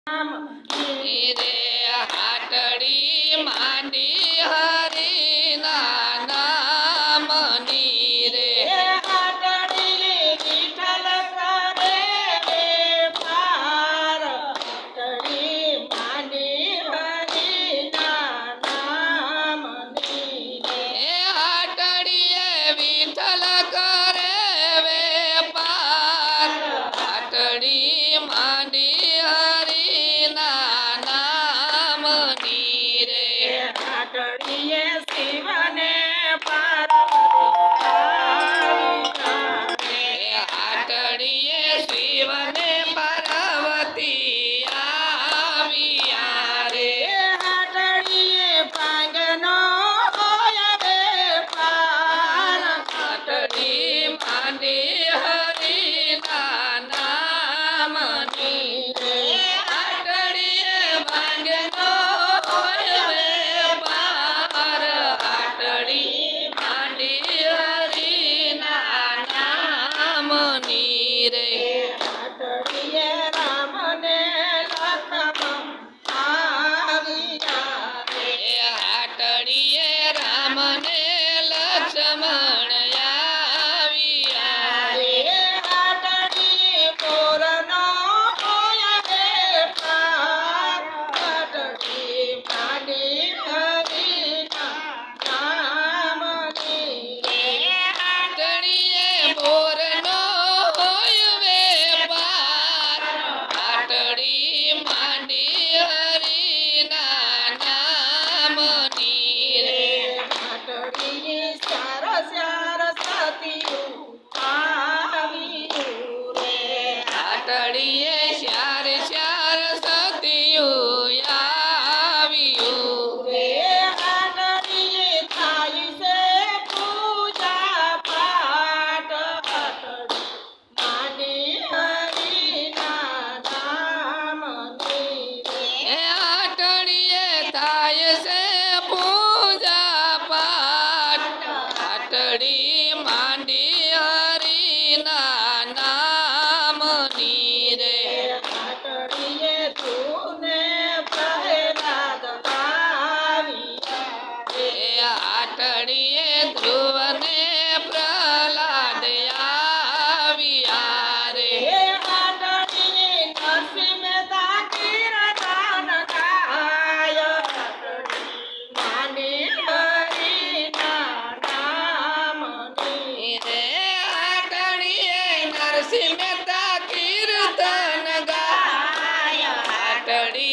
રે હાટડી માંડી હરિના નામની રે હાટડી વિઠ્ઠલ કરે વેપાર હાટડી માંડી હરિના નામની રે હાટડીએ વિઠ્ઠલ કરે વેપાર હાટડી માંડી હરિના નામની રે હાટડીએ શિવને પાર્વતી હાટડીએ શિવને પાર્વતી આવ્યા રે હાટડીએ પાંગનો હોય વેપાર હાટડી માંડી હરિના નામની રે હાટડીએ ભાંગનો હોય વેપાર હાટડી માંડી હરિના નામની રે હાટડીએ રામને લખમાં આવ્યા રે હાટડીએ રામને લક્ષ્મણ આવ્યા રે હાટડી મોરનો હોય વેપાર હાટડી માંડી હરિના નામની રે હાટડીએ મોરનો હોય વેપાર હાટડી માંડી હરિના નામની રે હાટડી સ્યાર સતીયું આવ્યું રે હાટડીએ શ્યાર શ્યાર સતિયું આવ્યું રે હાટડીએ થાય છે પૂજા પાઠ હાટડી માંડી હરિના નામની રે હાટડીએ થાય છે પૂજા પાઠ હાટડી માંડી હરિના નામની રે હાટડીએ તુને પ્રહલાદ આવ્યા રે હાટડીએ ધ્રુવને પ્રહલાદ આવ્યા રે હાટડીએ નરસિંહ મહેતા કીર્તન ગાય હાટડી માંડી હરિના નામની રે હાટડીએ નરસિંહ મહેતા કીર્તન ગાય હાટડી